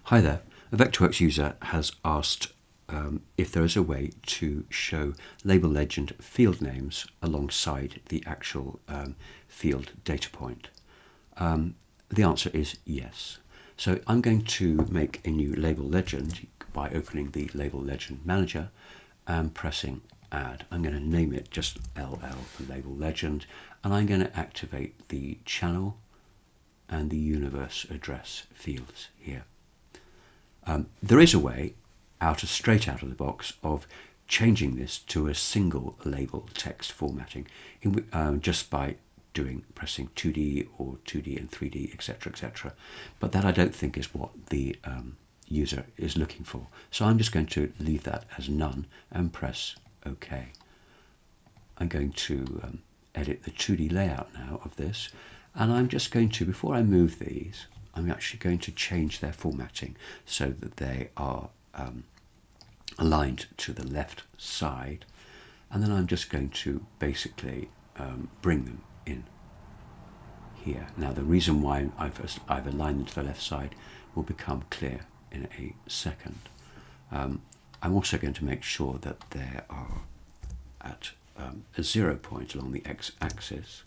Hi there. A Vectorworks user has asked if there is a way to show label legend field names alongside the actual field data point. The answer is yes. So I'm going to make a new label legend by opening the label legend manager and pressing add. I'm going to name it just LL for label legend, and I'm going to activate the channel and the universe address fields here. There is a way, straight out of the box, of changing this to a single label text formatting just by pressing 2D or 2D and 3D, etc., etc. But that I don't think is what the user is looking for. So I'm just going to leave that as none and press OK. I'm going to edit the 2D layout now of this, and I'm just going to, before I move these, I'm actually going to change their formatting so that they are aligned to the left side, and then I'm just going to basically bring them in here. Now the reason why I've aligned them to the left side will become clear in a second. I'm also going to make sure that they are at a 0 point along the x-axis,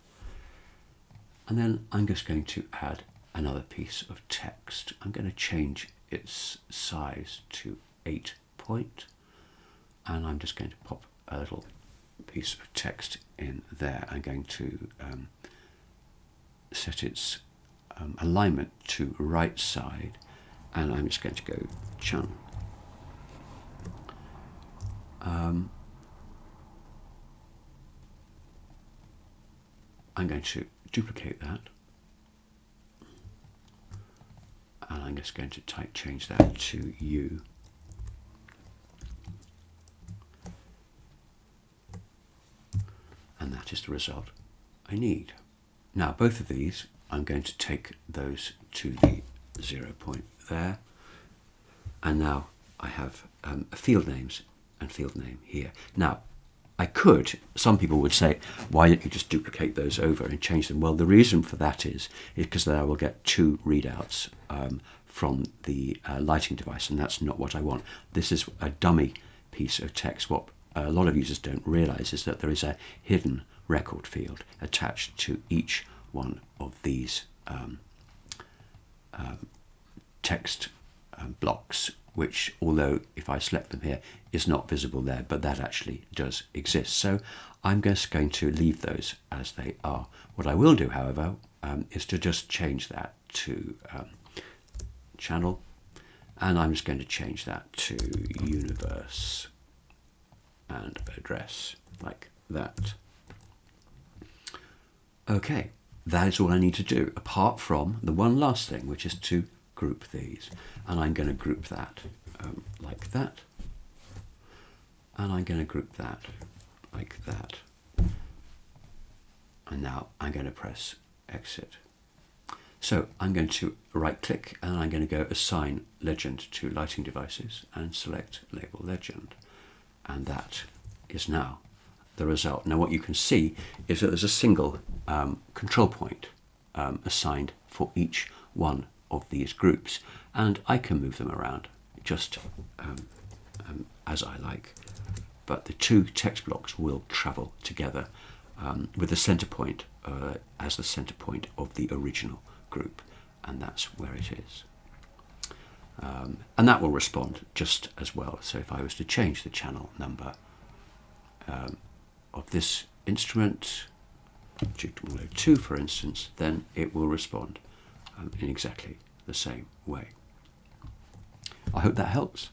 and then I'm just going to add another piece of text. I'm going to change its size to 8 point, and I'm just going to pop a little piece of text in there. I'm going to set its alignment to right side, and I'm just going to go channel. I'm going to duplicate that, and I'm just going to change that to U. And that is the result I need. Now both of these, I'm going to take those to the 0 point there, and now I have field names and field name here. Now I could, some people would say, why don't you just duplicate those over and change them? Well, the reason for that is because then I will get two readouts from the lighting device, and that's not what I want. This is a dummy piece of text. What a lot of users don't realize is that there is a hidden record field attached to each one of these text blocks, which, although if I select them here, is not visible there, but that actually does exist. So I'm just going to leave those as they are. What I will do, however, is to just change that to channel, and I'm just going to change that to universe and address, like that. Okay, that is all I need to do, apart from the one last thing, which is to group these. And I'm going to group that like that, and I'm going to group that like that, and now I'm going to press exit. So I'm going to right click, and I'm going to go assign legend to lighting devices and select label legend, and that is now the result. Now what you can see is that there's a single control point assigned for each one of these groups, and I can move them around just as I like, but the two text blocks will travel together with the center point as the center point of the original group, and that's where it is. And that will respond just as well. So if I was to change the channel number of this instrument to 2, for instance, then it will respond in exactly the same way. I hope that helps.